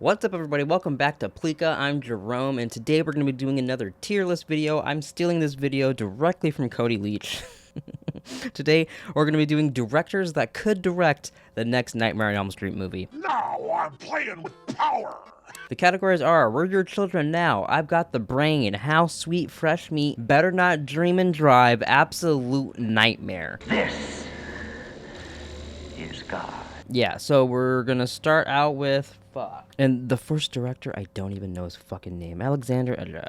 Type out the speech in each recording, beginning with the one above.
What's up, everybody? Welcome back to Pleeka. I'm Jerome, and today we're going to be doing another tier list video. I'm stealing this video directly from Cody Leach. Today, we're going to be doing directors that could direct the next Nightmare on Elm Street movie. Now I'm playing with power! The categories are, We're Your Children Now, I've Got the Brain, How Sweet Fresh Meat, Better Not Dream and Drive, Absolute Nightmare. This is God. Yeah, so we're going to start out with... And the first director, I don't even know his fucking name. Alexander Aja.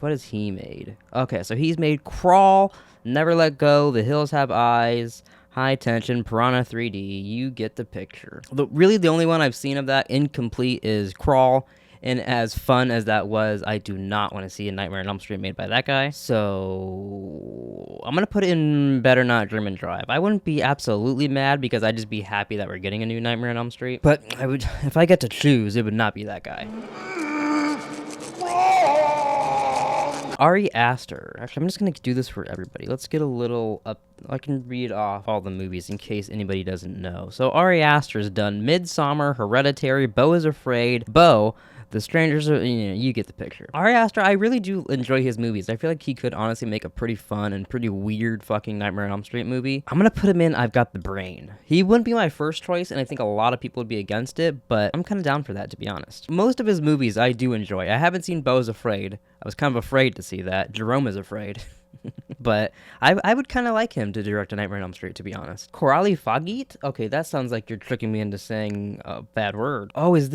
What has he made? Okay, so he's made Crawl, Never Let Go, The Hills Have Eyes, High Tension, Piranha 3D. You get the picture. Really, the only one I've seen of that incomplete is Crawl. And as fun as that was, I do not want to see a Nightmare on Elm Street made by that guy. So I'm going to put in Better Not Dream and Drive. I wouldn't be absolutely mad because I'd just be happy that we're getting a new Nightmare on Elm Street. But I would, if I get to choose, it would not be that guy. Ari Aster. Actually, I'm just going to do this for everybody. Let's get a little up. I can read off all the movies in case anybody doesn't know. So Ari Aster's done Midsommar, Hereditary, Beau is Afraid, The Strangers Are, you get the picture. Ari Aster, I really do enjoy his movies. I feel like he could honestly make a pretty fun and pretty weird fucking Nightmare on Elm Street movie. I'm gonna put him in I've Got the Brain. He wouldn't be my first choice, and I think a lot of people would be against it, but I'm kind of down for that, to be honest. Most of his movies I do enjoy. I haven't seen Beau is Afraid. I was kind of afraid to see that. Jerome is Afraid. But I would kind of like him to direct a Nightmare on Elm Street, to be honest. Coralie Fagit? Okay, that sounds like you're tricking me into saying a bad word. Oh, this is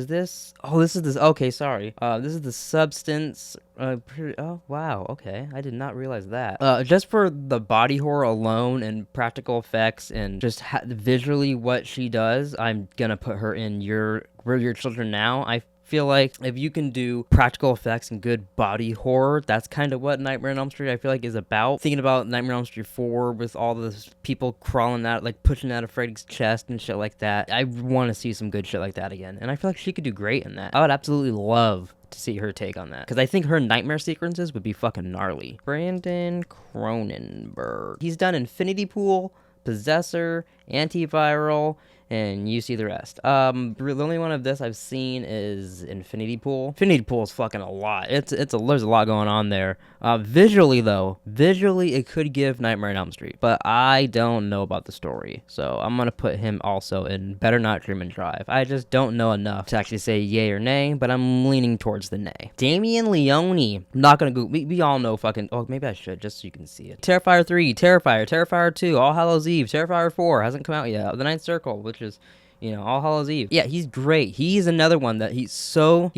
this? Okay, sorry. This is The Substance. Oh, wow, okay. I did not realize that. Just for the body horror alone and practical effects and just visually what she does, I'm gonna put her in We're Your Children Now. I feel like if you can do practical effects and good body horror, that's kind of what Nightmare on Elm Street I feel like is about. Thinking about Nightmare on Elm Street 4 with all the people crawling out, like pushing out of Freddy's chest and shit like that. I want to see some good shit like that again, and I feel like she could do great in that. I would absolutely love to see her take on that, because I think her nightmare sequences would be fucking gnarly. Brandon Cronenberg. He's done Infinity Pool, Possessor, Antiviral, and you see the rest. The only one of this I've seen is Infinity Pool. Infinity Pool is fucking a lot. There's a lot going on there. Visually it could give Nightmare on Elm Street, but I don't know about the story, so I'm gonna put him also in Better Not Dream and Drive. I just don't know enough to actually say yay or nay, but I'm leaning towards the nay. Damien Leone. I'm not gonna go. We all know fucking. Oh, maybe I should just so you can see it. Terrifier 3, Terrifier 2, All Hallows Eve, Terrifier 4 hasn't come out yet. The Ninth Circle, which is, All Hallows Eve. Yeah, he's great. He's another one that he's so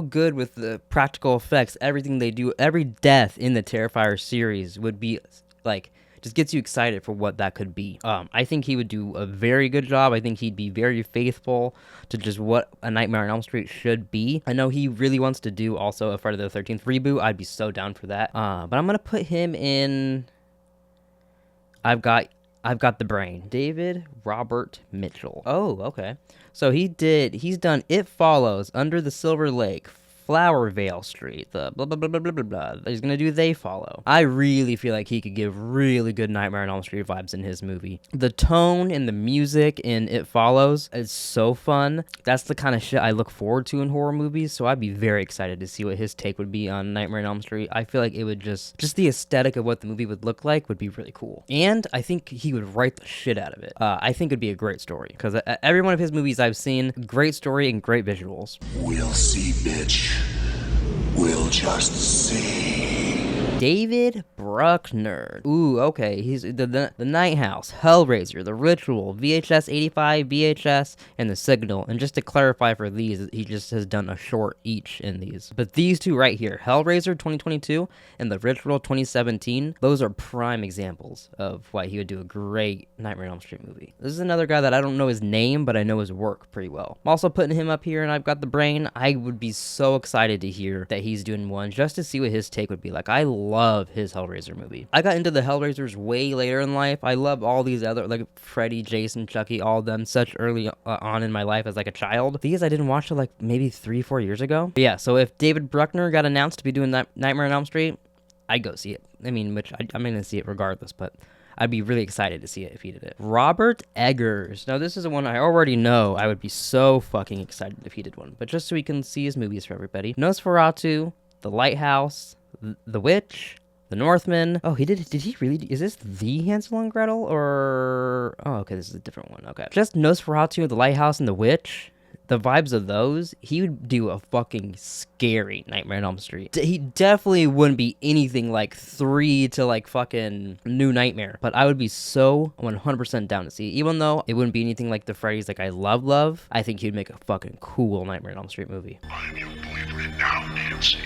good with the practical effects. Everything they do, every death in the Terrifier series would be like, just gets you excited for what that could be. I think he would do a very good job. I think he'd be very faithful to just what a Nightmare on Elm Street should be. I know he really wants to do also a Friday the 13th reboot. I'd be so down for that. But I'm gonna put him in I've Got the Brain. David Robert Mitchell. Oh, okay. So he's done It Follows, Under the Silver Lake, Flowervale Street, the blah, blah, blah, blah, blah, blah, blah. He's gonna do They Follow. I really feel like he could give really good Nightmare on Elm Street vibes in his movie. The tone and the music in It Follows is so fun. That's the kind of shit I look forward to in horror movies, so I'd be very excited to see what his take would be on Nightmare on Elm Street. I feel like it would just the aesthetic of what the movie would look like would be really cool. And I think he would write the shit out of it. I think it'd be a great story, because every one of his movies I've seen, great story and great visuals. We'll see, bitch. We'll just see. David Bruckner. Ooh, okay. He's the Night House, Hellraiser, The Ritual, VHS 85, VHS, and The Signal. And just to clarify for these, he just has done a short each in these. But these two right here, Hellraiser 2022 and The Ritual 2017, those are prime examples of why he would do a great Nightmare on Elm Street movie. This is another guy that I don't know his name, but I know his work pretty well. I'm also putting him up here, and I've Got the Brain. I would be so excited to hear that he's doing one, just to see what his take would be like. I love his Hellraiser movie. I got into the Hellraisers way later in life. I love all these other, like Freddy, Jason, Chucky, all of them, such early on in my life as like a child. These I didn't watch till like maybe 3-4 years ago. But yeah, so if David Bruckner got announced to be doing that Nightmare on Elm Street, I'd go see it. I mean, which I'm going to see it regardless, but I'd be really excited to see it if he did it. Robert Eggers. Now, this is the one I already know. I would be so fucking excited if he did one. But just so we can see his movies for everybody. Nosferatu, The Lighthouse, The Witch, The Northman. Oh, did he really? Is this the Hansel and Gretel? Or... Oh, okay, this is a different one. Okay. Just Nosferatu, The Lighthouse, and The Witch. The vibes of those, he would do a fucking scary Nightmare on Elm Street. He definitely wouldn't be anything like 3 to like fucking New Nightmare, but I would be so 100% down to see it. Even though it wouldn't be anything like the Freddy's like I love, I think he'd make a fucking cool Nightmare on Elm Street movie. I'm your boyfriend now, Nancy.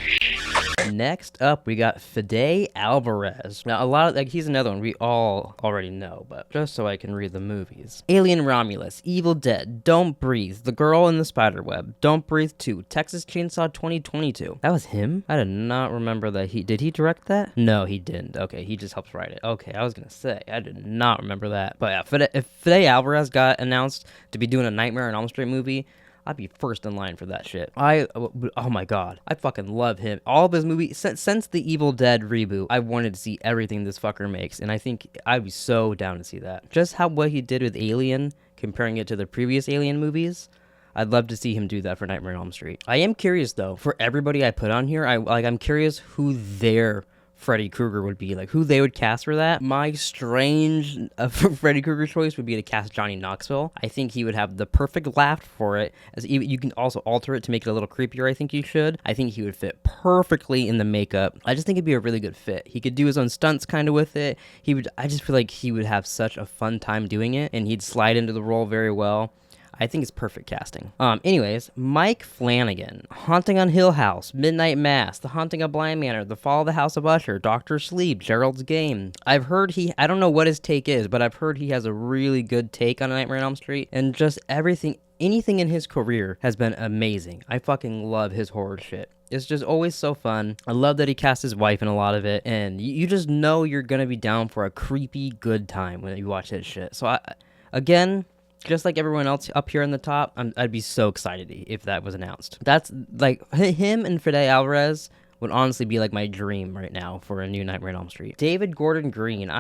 Next up, we got Fede Alvarez. Now, a lot of, like, he's another one we all already know, but just so I can read the movies. Alien Romulus, Evil Dead, Don't Breathe, The Girl in the Spiderweb, Don't Breathe 2, Texas Chainsaw 2022. That was him? I did not remember that did he direct that? No, he didn't. Okay, he just helps write it. Okay, I was gonna say, I did not remember that. But yeah, if Fede Alvarez got announced to be doing a Nightmare on Elm Street movie, I'd be first in line for that shit. Oh my god, I fucking love him. All of his movies, since the Evil Dead reboot, I wanted to see everything this fucker makes, and I think I'd be so down to see that. Just what he did with Alien, comparing it to the previous Alien movies, I'd love to see him do that for Nightmare on Elm Street. I am curious though, for everybody I put on here, I'm curious who their Freddy Krueger would be, like who they would cast for that. My strange Freddy Krueger choice would be to cast Johnny Knoxville. I think he would have the perfect laugh for it. As even, you can also alter it to make it a little creepier. I think you should. I think he would fit perfectly in the makeup. I just think it'd be a really good fit. He could do his own stunts kind of with it. I just feel like he would have such a fun time doing it, and he'd slide into the role very well. I think it's perfect casting. Anyways, Mike Flanagan, Haunting on Hill House, Midnight Mass, The Haunting of Bly Manor, The Fall of the House of Usher, Doctor Sleep, Gerald's Game. I've heard I don't know what his take is, but I've heard he has a really good take on Nightmare on Elm Street, and just anything in his career has been amazing. I fucking love his horror shit. It's just always so fun. I love that he cast his wife in a lot of it, and you just know you're gonna be down for a creepy good time when you watch his shit. So again, just like everyone else up here in the top, I'd be so excited if that was announced. That's like him and Fede Alvarez would honestly be like my dream right now for a new Nightmare on Elm Street. David Gordon Green.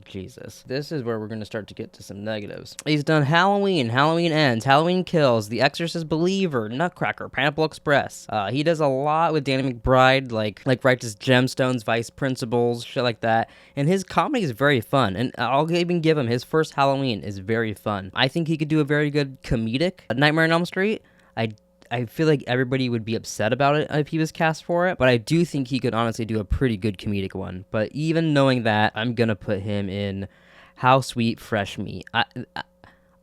Jesus. This is where we're going to start to get to some negatives. He's done Halloween, Halloween Ends, Halloween Kills, The Exorcist Believer, Nutcracker, Pineapple Express. He does a lot with Danny McBride, like Righteous Gemstones, Vice Principals, shit like that. And his comedy is very fun. And I'll even give him his first Halloween is very fun. I think he could do a very good comedic Nightmare on Elm Street. I feel like everybody would be upset about it if he was cast for it, but I do think he could honestly do a pretty good comedic one. But even knowing that, I'm gonna put him in How Sweet Fresh Meat.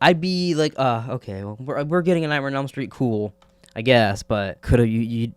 I'd be like, okay, well, we're getting a Nightmare on Elm Street, cool, I guess, but could have you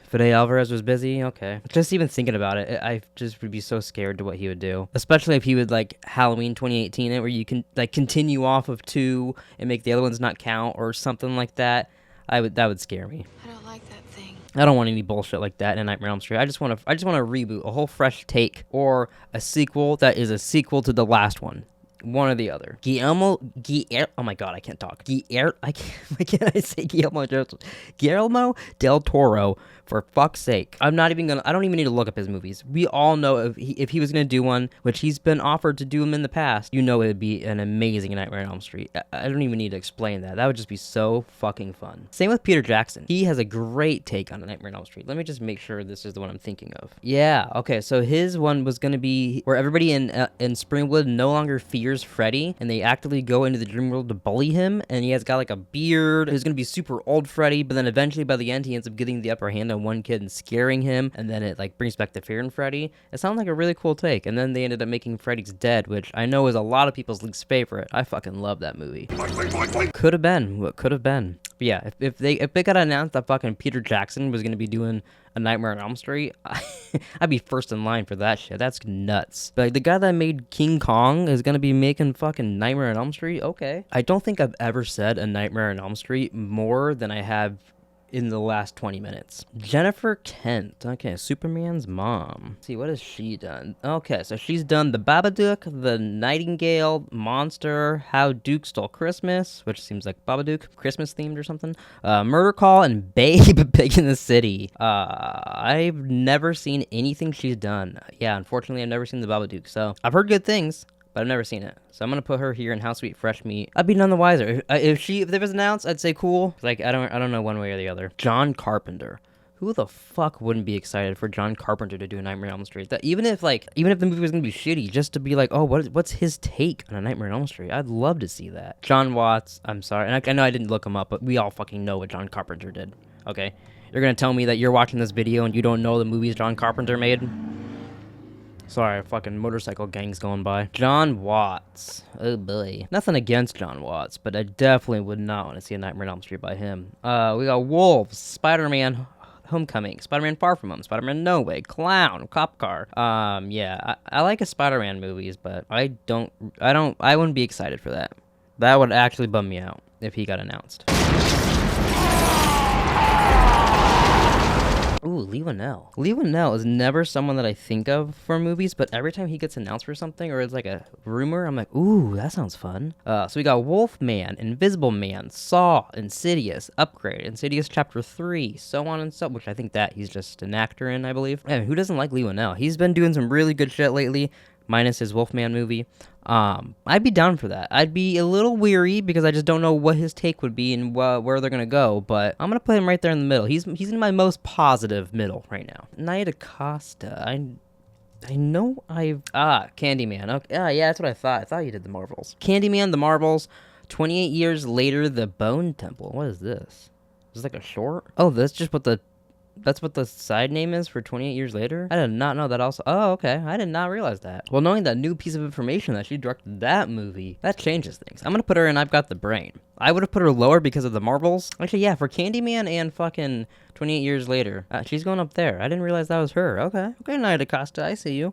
Fede Alvarez was busy? Okay. Just even thinking about it, I just would be so scared to what he would do. Especially if he would, like, Halloween 2018 it, where you can, like, continue off of 2 and make the other ones not count or something like that. That would scare me. I don't like that thing. I don't want any bullshit like that in Nightmare on Elm Street. I just want to reboot, a whole fresh take, or a sequel that is a sequel to the last one. One or the other. Oh my god, I can't talk. Why can't I say Guillermo del Toro, for fuck's sake. I don't even need to look up his movies. We all know if he was gonna do one, which he's been offered to do them in the past, you know it would be an amazing Nightmare on Elm Street. I don't even need to explain that. That would just be so fucking fun. Same with Peter Jackson. He has a great take on Nightmare on Elm Street. Let me just make sure this is the one I'm thinking of. Yeah, okay, so his one was gonna be where everybody in Springwood no longer fears Freddy, and they actively go into the dream world to bully him, and he has got like a beard. He's gonna be super old Freddy, but then eventually by the end he ends up getting the upper hand on one kid and scaring him, and then it like brings back the fear in Freddy. It sounds like a really cool take, and then they ended up making Freddy's Dead, which I know is a lot of people's least favorite. I fucking love that movie. Could have been what could have been. But yeah, if they got announced that fucking Peter Jackson was gonna be doing a Nightmare on Elm Street, I'd be first in line for that shit. That's nuts. But like, the guy that made King Kong is gonna be making fucking Nightmare on Elm Street? Okay. I don't think I've ever said a Nightmare on Elm Street more than I have in the last 20 minutes. Jennifer Kent. Okay, Superman's mom. Let's see, what has she done? Okay, so she's done The Babadook, The Nightingale, Monster, How Duke Stole Christmas, which seems like Babadook, Christmas themed or something. Murder Call, and Babe, Big in the City. I've never seen anything she's done. Yeah, unfortunately, I've never seen The Babadook, so I've heard good things, but I've never seen it. So I'm gonna put her here in How Sweet Fresh Meat. I'd be none the wiser. If it was announced, I'd say cool. Like, I don't know one way or the other. John Carpenter. Who the fuck wouldn't be excited for John Carpenter to do a Nightmare on Elm Street? That even if the movie was gonna be shitty, just to be like, oh, what's his take on a Nightmare on Elm Street? I'd love to see that. John Watts. I'm sorry, and I know I didn't look him up, but we all fucking know what John Carpenter did. Okay, you're gonna tell me that you're watching this video and you don't know the movies John Carpenter made? Sorry, fucking motorcycle gangs going by. John Watts. Oh boy. Nothing against John Watts, but I definitely would not want to see a Nightmare on Elm Street by him. We got Wolves, Spider-Man Homecoming, Spider-Man Far From Home, Spider-Man No Way, Clown, Cop Car. Yeah, I like his Spider-Man movies, but I wouldn't be excited for that. That would actually bum me out if he got announced. Ooh, Lee Winnell. Lee Winnell is never someone that I think of for movies, but every time he gets announced for something or it's like a rumor, I'm like, ooh, that sounds fun. So we got Wolfman, Invisible Man, Saw, Insidious, Upgrade, Insidious Chapter 3, so on and so, which I think that he's just an actor in, I believe. Man, who doesn't like Lee Winnell? He's been doing some really good shit lately, minus his Wolfman movie. I'd be down for that. I'd be a little weary because I just don't know what his take would be and where they're gonna go, but I'm gonna put him right there in the middle. He's in my most positive middle right now. Nia DaCosta. I know Candyman. Okay, yeah, that's what I thought. I thought you did the Marvels. Candyman, The Marvels, 28 Years Later, The Bone Temple. What is this? Is this like a short? Oh, that's what the side name is for 28 Years Later? I did not know that also. Oh, okay. I did not realize that. Well, knowing that new piece of information that she directed that movie, that changes things. I'm gonna put her in I've Got the Brain. I would have put her lower because of the Marvels. Actually, yeah, for Candyman and fucking 28 Years Later. She's going up there. I didn't realize that was her. Okay, Nia DaCosta, I see you.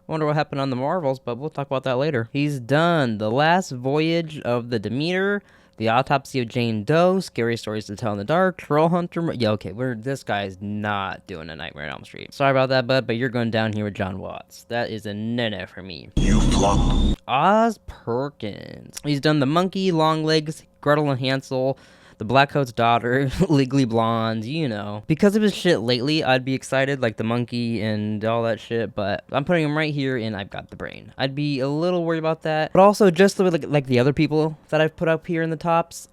I wonder what happened on the Marvels, but we'll talk about that later. He's done The Last Voyage of the Demeter, The Autopsy of Jane Doe, Scary Stories to Tell in the Dark, Troll Hunter. Yeah, okay, this guy is not doing a Nightmare on Elm Street. Sorry about that, bud, but you're going down here with John Watts. That is a no-no for me. You flop. Oz Perkins. He's done The Monkey, Longlegs, Gretel and Hansel, The Blackcoat's Daughter, Legally Blonde, you know. Because of his shit lately, I'd be excited, like The Monkey and all that shit, but I'm putting him right here in I've Got the Brain. I'd be a little worried about that, but also just like the other people that I've put up here in the tops,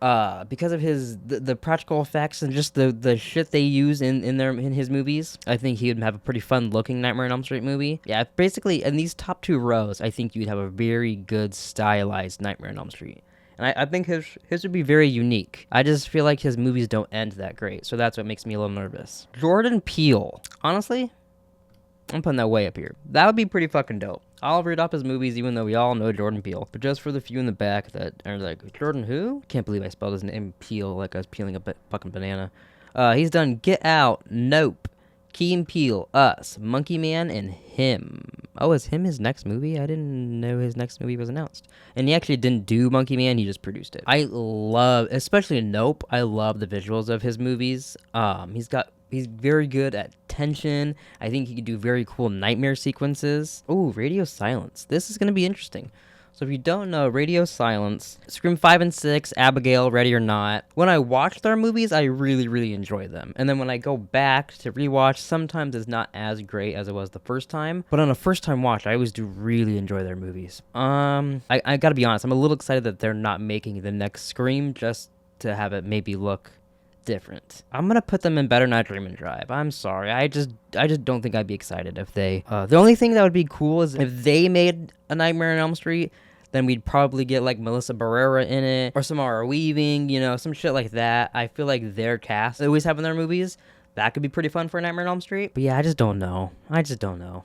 because of the practical effects and just the shit they use in his movies, I think he would have a pretty fun-looking Nightmare on Elm Street movie. Yeah, basically, in these top two rows, I think you'd have a very good stylized Nightmare on Elm Street. And I think his would be very unique. I just feel like his movies don't end that great, so that's what makes me a little nervous. Jordan Peele. Honestly, I'm putting that way up here. That would be pretty fucking dope. I'll read off his movies even though we all know Jordan Peele. But just for the few in the back that are like, Jordan who? Can't believe I spelled his name Peele like I was peeling a fucking banana. He's done Get Out, Nope, Key and Peele, Us, Monkey Man, and Him. Oh, is Him his next movie? I didn't know his next movie was announced. And he actually didn't do Monkey Man, he just produced it. I love, especially Nope, I love the visuals of his movies. He's very good at tension. I think he could do very cool nightmare sequences. Ooh, Radio Silence. This is going to be interesting. So if you don't know, Radio Silence, Scream 5 and 6, Abigail, Ready or Not. When I watch their movies, I really, really enjoy them. And then when I go back to rewatch, sometimes it's not as great as it was the first time. But on a first time watch, I always do really enjoy their movies. I gotta be honest, I'm a little excited that they're not making the next Scream just to have it maybe look different. I'm gonna put them in Better Not Dream and Drive. I'm sorry. I just don't think I'd be excited if they... the only thing that would be cool is if they made a Nightmare on Elm Street, then we'd probably get like Melissa Barrera in it or Samara Weaving, you know, some shit like that. I feel like their cast they always have in their movies, that could be pretty fun for Nightmare on Elm Street. But yeah, I just don't know.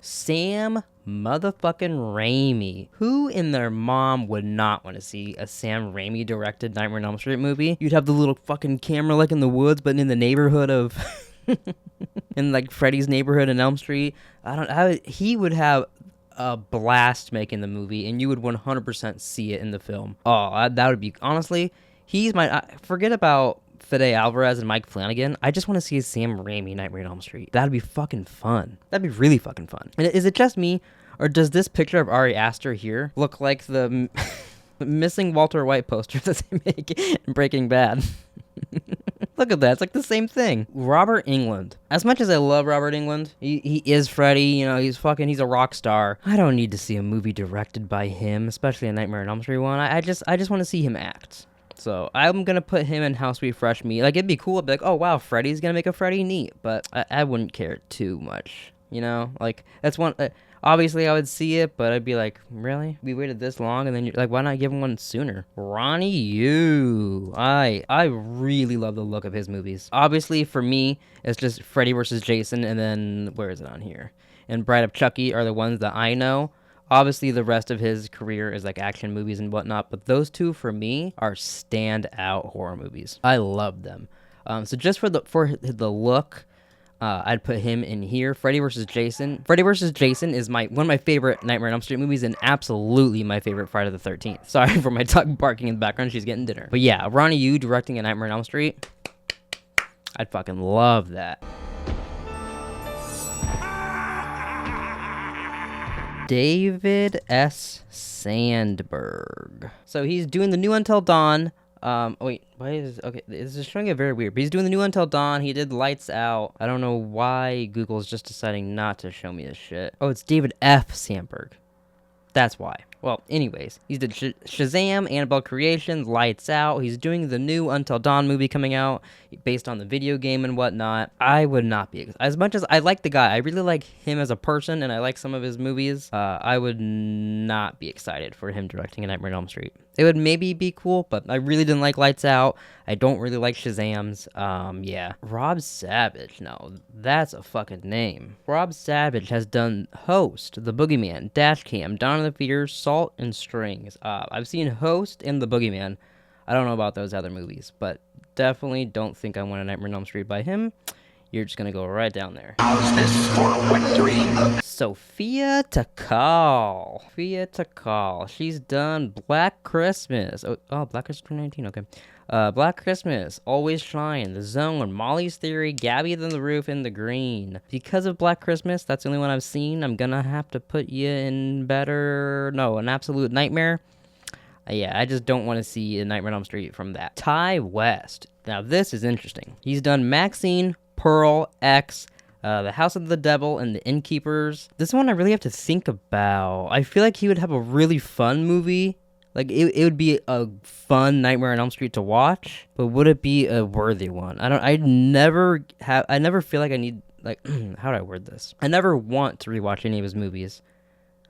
Sam motherfucking Raimi. Who in their mom would not want to see a Sam Raimi directed Nightmare on Elm Street movie? You'd have the little fucking camera like in the woods, but in the neighborhood of... in like Freddy's neighborhood in Elm Street. He would have a blast making the movie, and you would 100% see it in the film. Oh, that would be... Honestly, he's my... forget about Fede Alvarez and Mike Flanagan. I just want to see a Sam Raimi Nightmare on Elm Street. That'd be fucking fun. That'd be really fucking fun. And is it just me, or does this picture of Ari Aster here look like the missing Walter White poster that they make in Breaking Bad? Look at that. It's like the same thing. Robert Englund. As much as I love Robert Englund, he is Freddy, you know, he's a rock star. I don't need to see a movie directed by him, especially a Nightmare on Elm Street one. I just want to see him act. So I'm going to put him in House We Fresh Meat. Like, it'd be cool. I'd be like, oh, wow, Freddy's going to make a Freddy neat. But I wouldn't care too much, you know? Like, that's one... obviously, I would see it, but I'd be like, really? We waited this long, and then you're like, why not give him one sooner? Ronnie Yu. I really love the look of his movies. Obviously, for me, it's just Freddy vs. Jason, and then, where is it on here? And Bride of Chucky are the ones that I know. Obviously, the rest of his career is like action movies and whatnot, but those two, for me, are standout horror movies. I love them. So just for the look... I'd put him in here. Freddy vs. Jason. Freddy vs. Jason is one of my favorite Nightmare on Elm Street movies, and absolutely my favorite Friday the 13th. Sorry for my dog barking in the background. She's getting dinner. But yeah, Ronnie Yu directing a Nightmare on Elm Street. I'd fucking love that. David S. Sandberg. So he's doing the new Until Dawn. Wait, why is... Okay, this is showing it very weird. But he's doing the new Until Dawn. He did Lights Out. I don't know why Google's just deciding not to show me this shit. Oh, it's David F. Sandberg. That's why. Well, anyways, he did Shazam, Annabelle Creations, Lights Out. He's doing the new Until Dawn movie coming out based on the video game and whatnot. I would not be... As much as I like the guy, I really like him as a person, and I like some of his movies, I would not be excited for him directing a Nightmare on Elm Street. It would maybe be cool, but I really didn't like Lights Out. I don't really like Shazam's. Yeah. Rob Savage. No, that's a fucking name. Rob Savage has done Host, The Boogeyman, Dashcam, Dawn of the Fears, Salt and Strings. I've seen Host and The Boogeyman. I don't know about those other movies, but definitely don't think I want a Nightmare on Elm Street by him. You're just gonna go right down there. How's this for a wet dream? Sophia Takal. Sophia Takal. She's done Black Christmas. Oh, Black Christmas 2019. Okay. Black Christmas, Always Shine, The Zone, Molly's Theory, Gabby on the Roof, and The Green. Because of Black Christmas, that's the only one I've seen. I'm gonna have to put you in An Absolute Nightmare. Yeah, I just don't want to see a Nightmare on Elm Street from that. Ty West. Now, this is interesting. He's done Maxine, Pearl, X, The House of the Devil, and The Innkeepers. This one I really have to think about. I feel like he would have a really fun movie. Like, it would be a fun Nightmare on Elm Street to watch, but would it be a worthy one? I never feel like I need, like, how do I word this? I never want to rewatch any of his movies.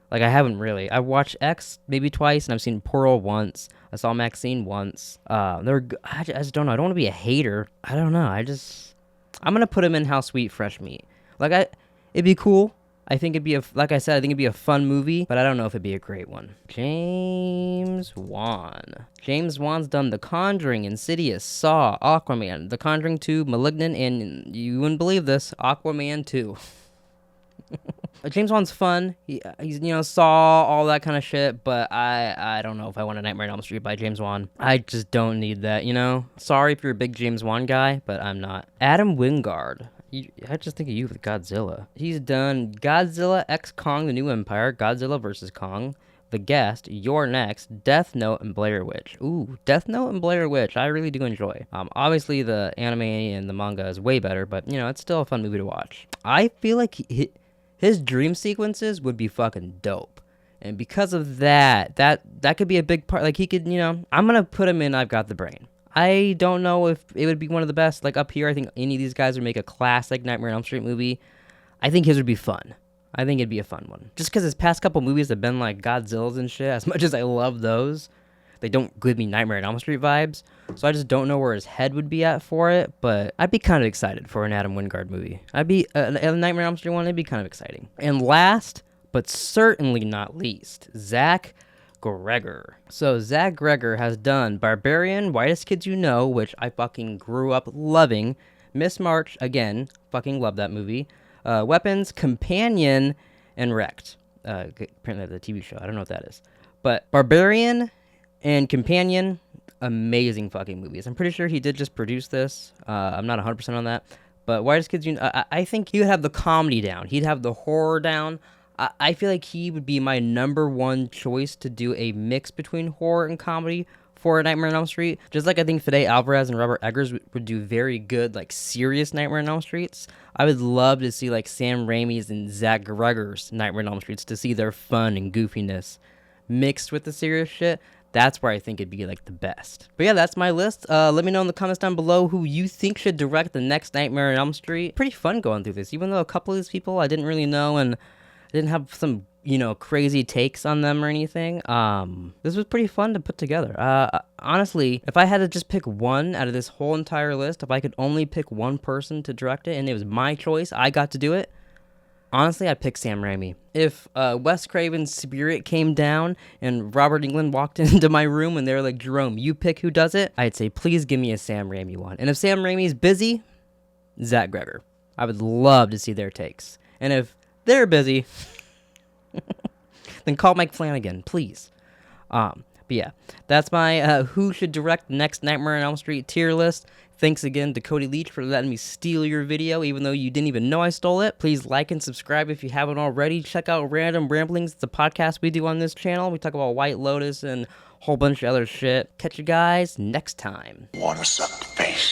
Like, I haven't really. I've watched X maybe twice, and I've seen Pearl once. I saw Maxine once. I just don't know. I don't want to be a hater. I don't know. I'm going to put him in How Sweet Fresh Meat. Like, it'd be cool. I think it'd be like I said, I think it'd be a fun movie, but I don't know if it'd be a great one. James Wan. James Wan's done The Conjuring, Insidious, Saw, Aquaman, The Conjuring 2, Malignant, and you wouldn't believe this, Aquaman 2. James Wan's fun. He's Saw, all that kind of shit, but I don't know if I want a Nightmare on Elm Street by James Wan. I just don't need that, Sorry if you're a big James Wan guy, but I'm not. Adam Wingard. I just think of you with Godzilla. He's done Godzilla X Kong: The New Empire, Godzilla vs. Kong, The Guest, You're Next, Death Note, and Blair Witch. Ooh, Death Note and Blair Witch, I really do enjoy. Obviously the anime and the manga is way better, but it's still a fun movie to watch. I feel like his dream sequences would be fucking dope. And because of that could be a big part. Like, he could, I'm gonna put him in I've Got the Brain. I don't know if it would be one of the best. Like, up here, I think any of these guys would make a classic Nightmare on Elm Street movie. I think his would be fun. I think it'd be a fun one. Just because his past couple movies have been like Godzilla's and shit, as much as I love those, they don't give me Nightmare on Elm Street vibes. So I just don't know where his head would be at for it, but I'd be kind of excited for an Adam Wingard movie. I'd be, a Nightmare on Elm Street one, it'd be kind of exciting. And last, but certainly not least, Zach Greger. So Zach Greger has done Barbarian, Whitest Kids You Know, which I fucking grew up loving. Miss March, again, fucking love that movie. Weapons, Companion, and Wrecked. Apparently the TV show. I don't know what that is. But Barbarian and Companion, amazing fucking movies. I'm pretty sure he did just produce this. I'm not 100% on that. But Whitest Kids Union, I think he would have the comedy down. He'd have the horror down. I feel like he would be my number one choice to do a mix between horror and comedy for Nightmare on Elm Street. Just like I think Fede Alvarez and Robert Eggers would do very good, like, serious Nightmare on Elm Streets. I would love to see, like, Sam Raimi's and Zach Gregor's Nightmare on Elm Streets, to see their fun and goofiness mixed with the serious shit. That's where I think it'd be, like, the best. But yeah, that's my list. Let me know in the comments down below who you think should direct the next Nightmare on Elm Street. Pretty fun going through this, even though a couple of these people I didn't really know and I didn't have some, you know, crazy takes on them or anything. This was pretty fun to put together. Honestly, if I had to just pick one out of this whole entire list, if I could only pick one person to direct it and it was my choice, I got to do it, honestly, I'd pick Sam Raimi. If Wes Craven's spirit came down and Robert Englund walked into my room and they were like, Jerome, you pick who does it, I'd say, please give me a Sam Raimi one. And if Sam Raimi's busy, Zach Gregor. I would love to see their takes. And if they're busy, then call Mike Flanagan, please. But yeah, that's my who should direct the next Nightmare on Elm Street tier list. Thanks again to Cody Leach for letting me steal your video, even though you didn't even know I stole it. Please like and subscribe if you haven't already. Check out Random Ramblings. It's a podcast we do on this channel. We talk about White Lotus and a whole bunch of other shit. Catch you guys next time. Want a sucked face?